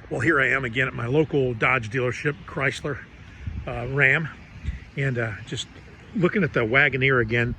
Well, here I am again at my local Dodge dealership, Chrysler Ram, and just looking at the Wagoneer again.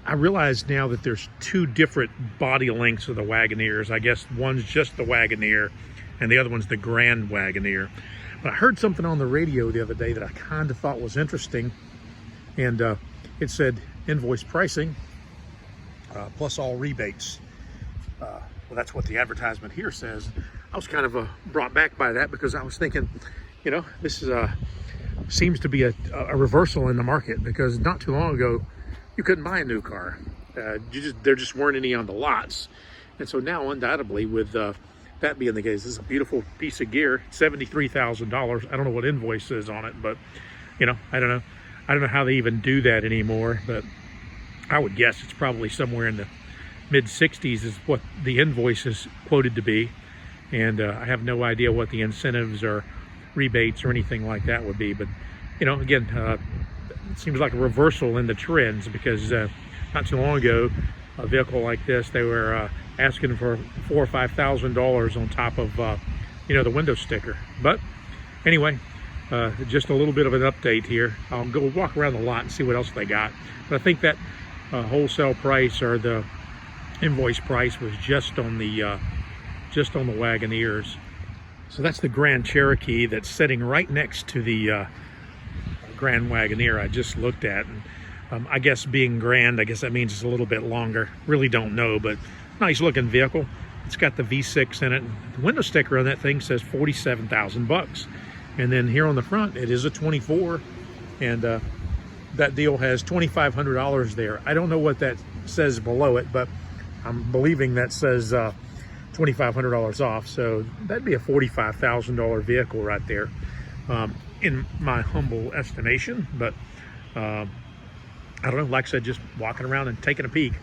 I realize now that there's two different body lengths of the Wagoneers. I guess one's just the Wagoneer and the other one's the Grand Wagoneer. But I heard something on the radio the other day that I kind of thought was interesting, and it said invoice pricing plus all rebates. Well, that's what the advertisement here says. I was kind of brought back by that because I was thinking, you know, this is seems to be a reversal in the market, because not too long ago you couldn't buy a new car. There just weren't any on the lots, and so now undoubtedly with that being the case, this is a beautiful piece of gear, $73,000. I don't know what invoice is on it, but you know, I don't know how they even do that anymore, but I would guess it's probably somewhere in the mid-60s is what the invoice is quoted to be. And I have no idea what the incentives or rebates or anything like that would be. But, you know, again, it seems like a reversal in the trends, because not too long ago, a vehicle like this, they were asking for $4,000 or $5,000 on top of, you know, the window sticker. But anyway, just a little bit of an update here. I'll go walk around the lot and see what else they got. But I think that wholesale price or the invoice price was just on the Wagoneers. So that's the Grand Cherokee that's sitting right next to the Grand Wagoneer I just looked at. And I guess being grand, I guess that means it's a little bit longer. Really don't know, but nice looking vehicle. It's got the V6 in it. The window sticker on that thing says $47,000 and then here on the front it is a 24, and that deal has $2,500 there. I don't know what that says below it, but I'm believing that says $2,500 off, so that'd be a $45,000 vehicle right there, in my humble estimation. But I don't know, like I said, just walking around and taking a peek.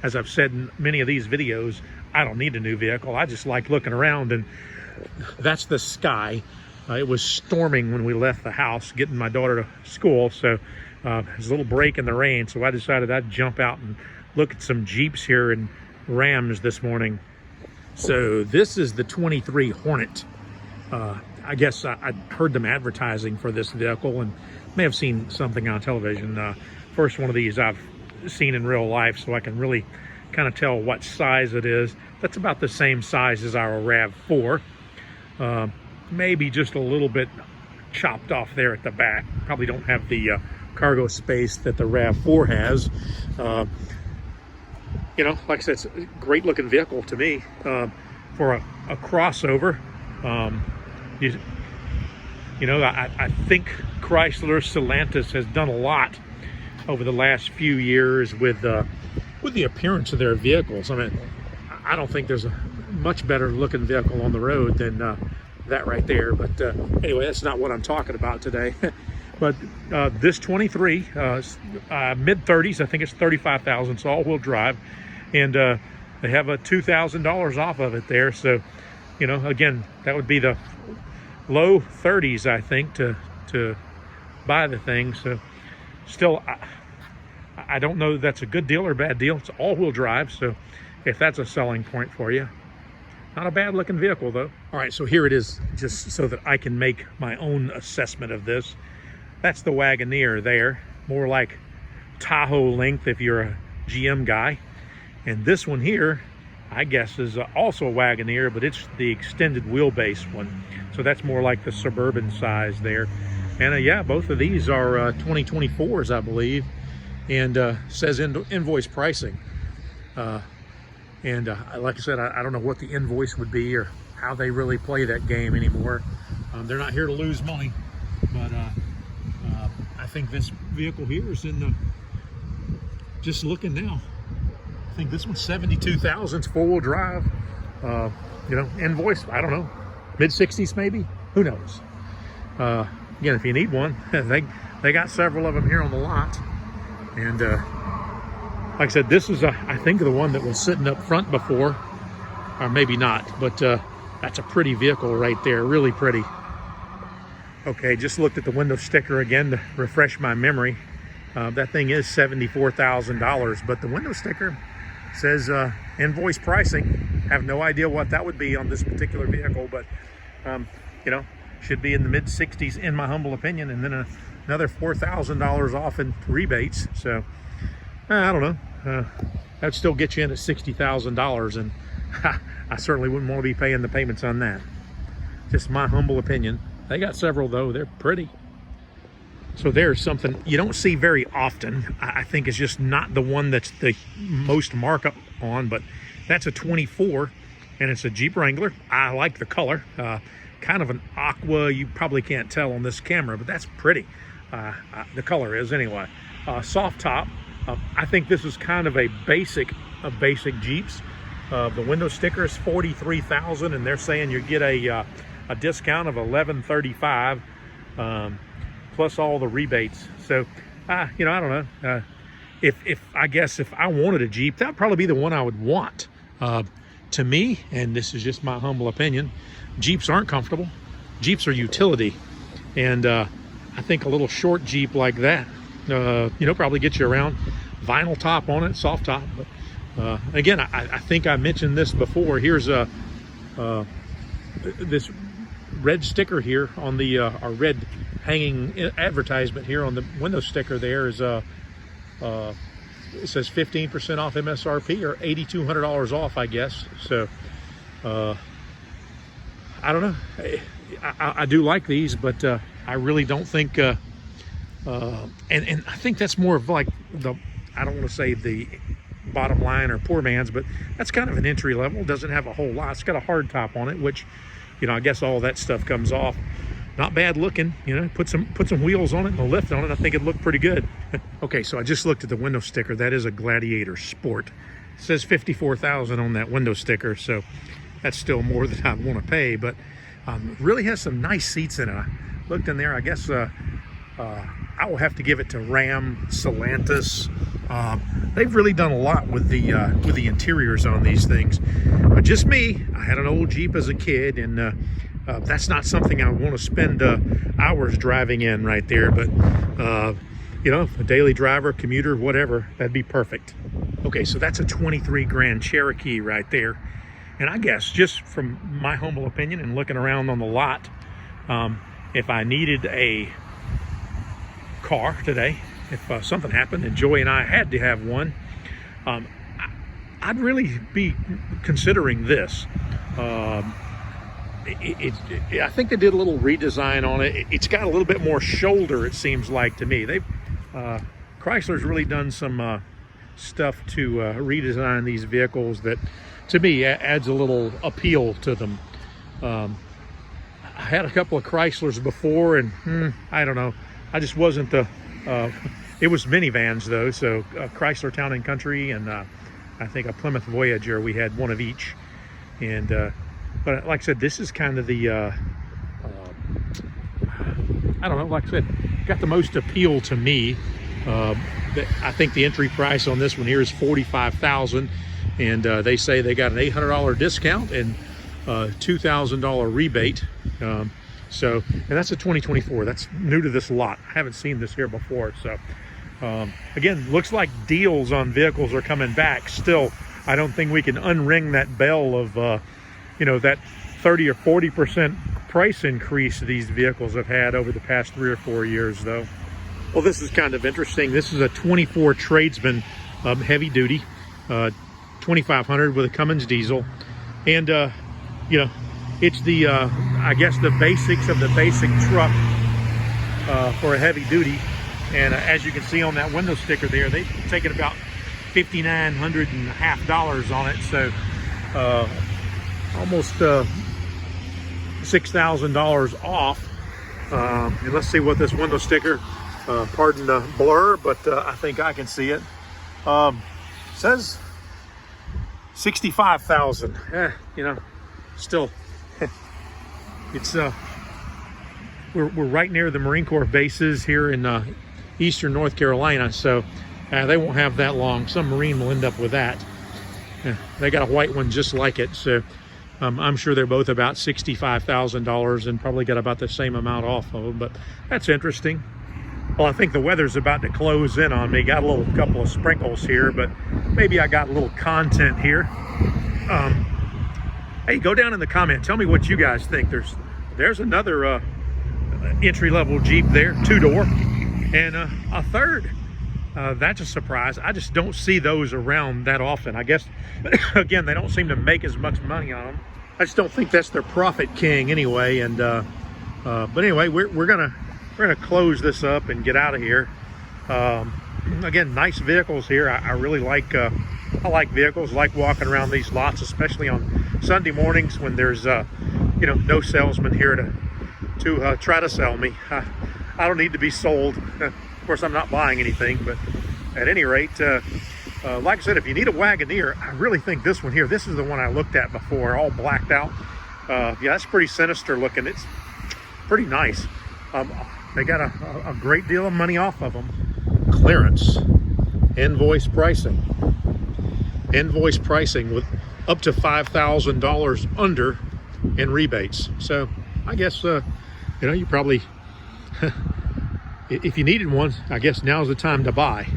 As I've said in many of these videos, I don't need a new vehicle. I just like looking around, and that's the sky. It was storming when we left the house getting my daughter to school, so there's a little break in the rain, so I decided I'd jump out and look at some Jeeps here and Rams this morning. So this is the 23 Hornet. I guess I heard them advertising for this vehicle and may have seen something on television. First one of these I've seen in real life, so I can really kind of tell what size it is. That's about the same size as our RAV4. Maybe just a little bit chopped off there at the back. Probably don't have the cargo space that the RAV4 has. You know, like I said, it's a great looking vehicle to me for a crossover. You know, I think Chrysler Stellantis has done a lot over the last few years with the appearance of their vehicles. I mean, I don't think there's a much better looking vehicle on the road than that right there. But anyway, that's not what I'm talking about today. But this 23, mid-30s, I think it's 35,000, it's all-wheel drive, and they have a $2,000 off of it there. So, you know, again, that would be the low 30s, I think, to buy the thing. So, still, I don't know if that's a good deal or a bad deal. It's all-wheel drive, so if that's a selling point for you. Not a bad looking vehicle though. All right, so here it is, just so that I can make my own assessment of this. That's the Wagoneer there, more like Tahoe length if you're a GM guy. And this one here, I guess, is also a Wagoneer, but it's the extended wheelbase one. So that's more like the Suburban size there. And yeah, both of these are 2024s, I believe, and says invoice pricing. And like I said, I don't know what the invoice would be or how they really play that game anymore. They're not here to lose money, but I think this vehicle here is in the, just looking now, I think this one's 72,000, it's four-wheel drive. You know, invoice, I don't know, mid-60s maybe, who knows. Again, if you need one, they got several of them here on the lot. And like I said, this is, I think, the one that was sitting up front before, or maybe not, but that's a pretty vehicle right there, really pretty. Okay, just looked at the window sticker again to refresh my memory. That thing is $74,000, but the window sticker says invoice pricing. Have no idea what that would be on this particular vehicle, but You know, should be in the mid 60s in my humble opinion, and then another $4,000 off in rebates. So I don't know. That'd still get you in at $60,000, and I certainly wouldn't want to be paying the payments on that. Just my humble opinion. They got several though. They're pretty. So there's something you don't see very often. I think it's just not the one that's the most markup on, but that's a 24, and it's a Jeep Wrangler. I like the color. Kind of an aqua. You probably can't tell on this camera, but that's pretty. The color is anyway. Soft top. I think this is kind of a basic of basic Jeeps. The window sticker is $43,000, and they're saying you get a discount of $1,135. Plus all the rebates. So, you know, I don't know. If I guess if I wanted a Jeep, that'd probably be the one I would want. To me, and this is just my humble opinion, Jeeps aren't comfortable. Jeeps are utility, and I think a little short Jeep like that, you know, probably gets you around. Vinyl top on it, soft top. But again, I think I mentioned this before. Here's this red sticker here on the our red hanging advertisement here on the window sticker. There is it says 15% off MSRP, or $8,200 off, I guess. So I don't know. I do like these, but I really don't think and I think that's more of like the, I don't want to say the bottom line or poor man's, but that's kind of an entry level. Doesn't have a whole lot. It's got a hard top on it, which, you know, I guess all that stuff comes off. Not bad looking, you know. Put some wheels on it and a lift on it. I think it'd look pretty good. Okay, so I just looked at the window sticker. That is a Gladiator Sport. It says $54,000 on that window sticker, so that's still more than I want to pay. But really has some nice seats in it. I looked in there. I guess I will have to give it to Ram Stellantis. They've really done a lot with the interiors on these things. Just me, I had an old Jeep as a kid, and that's not something I want to spend hours driving in right there. But you know, a daily driver, commuter, whatever, that'd be perfect. Okay, so that's a 23 Grand Cherokee right there. And I guess, just from my humble opinion and looking around on the lot, if I needed a car today, if something happened and Joey and I had to have one, I'd really be considering this. I think they did a little redesign on it. It's got a little bit more shoulder, it seems like to me. Chrysler's really done some stuff to redesign these vehicles that, to me, adds a little appeal to them. I had a couple of Chryslers before, and I don't know. I just wasn't the. It was minivans though, so Chrysler Town and Country, and I think a Plymouth Voyager. We had one of each, and but like I said, this is kind of the. I don't know. Like I said, got the most appeal to me. I think the entry price on this one here is $45,000, and they say they got an $800 discount and $2,000 rebate. So, and that's a 2024. That's new to this lot. I haven't seen this here before. So, again, looks like deals on vehicles are coming back. Still, I don't think we can unring that bell of, you know, that 30 or 40% price increase these vehicles have had over the past 3 or 4 years, though. Well, this is kind of interesting. This is a 24 Tradesman heavy duty, 2500 with a Cummins diesel, and you know, it's the I guess the basics of the basic truck for a heavy duty. And as you can see on that window sticker there, they've taken about $5,950 on it, so almost $6,000 off. And let's see what this window sticker, pardon the blur, but I think I can see it. Says 65,000. You know, still, it's we're right near the Marine Corps bases here in eastern North Carolina, so they won't have that long. Some Marine will end up with that. They got a white one just like it, so I'm sure they're both about $65,000 and probably got about the same amount off of them, but that's interesting. Well, I think the weather's about to close in on me. Got a couple of sprinkles here, but maybe I got a little content here. Hey, go down in the comment. Tell me what you guys think. There's there's another entry-level Jeep there, two-door, and a third. That's a surprise. I just don't see those around that often. I guess, again, they don't seem to make as much money on them. I just don't think that's their profit king anyway. And but anyway, we're gonna close this up and get out of here. Again, nice vehicles here. I really like I like vehicles. Like walking around these lots, especially on Sunday mornings when there's you know, no salesman here to try to sell me. I don't need to be sold. Of course, I'm not buying anything, but at any rate, like I said, if you need a Wagoneer, I really think this one here, this is the one I looked at before, all blacked out. Yeah, that's pretty sinister looking. It's pretty nice. They got a great deal of money off of them. Clearance, invoice pricing with up to $5,000 under in rebates. So I guess, you know, you probably, if you needed one, I guess now's the time to buy.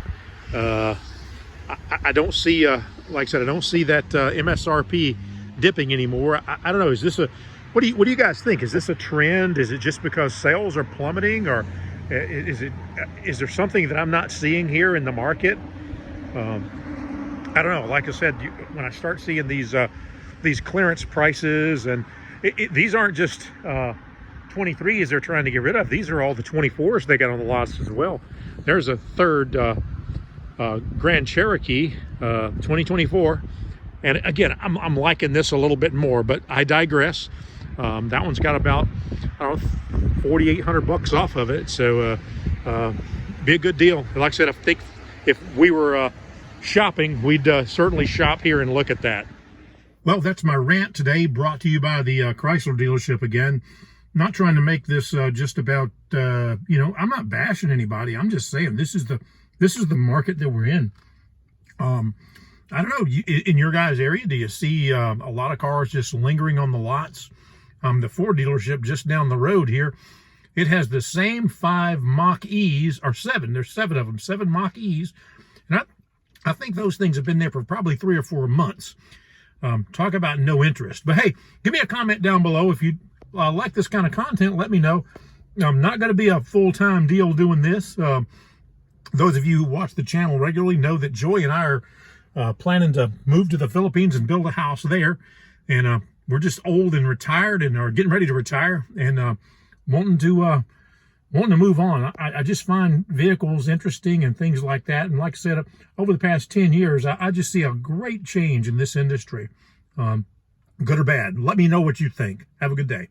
I don't see, like I said, I don't see that MSRP dipping anymore. I don't know. Is this what do you guys think? Is this a trend? Is it just because sales are plummeting, or is there something that I'm not seeing here in the market? I don't know. Like I said, when I start seeing these clearance prices, and these aren't just 23s they're trying to get rid of. These are all the 24s they got on the lots as well. There's a third Grand Cherokee 2024, and again, I'm liking this a little bit more, but I digress. That one's got about, I don't know, 4,800 bucks off of it, so be a good deal. Like I said, I think if we were shopping, we'd certainly shop here and look at that. Well, that's my rant today, brought to you by the Chrysler dealership again. Not trying to make this just about, you know, I'm not bashing anybody. I'm just saying this is the market that we're in. I don't know, in your guys' area, do you see a lot of cars just lingering on the lots? The Ford dealership just down the road here, it has the same 5 Mach-E's, or 7. There's 7 of them, 7 Mach-E's. And I think those things have been there for probably 3 or 4 months. Talk about no interest. But hey, give me a comment down below if you like this kind of content. Let me know. I'm not going to be a full-time deal doing this. Those of you who watch the channel regularly know that Joy and I are planning to move to the Philippines and build a house there. And we're just old and retired, and are getting ready to retire, and wanting to move on. I just find vehicles interesting and things like that. And like I said, over the past 10 years, I just see a great change in this industry, good or bad. Let me know what you think. Have a good day.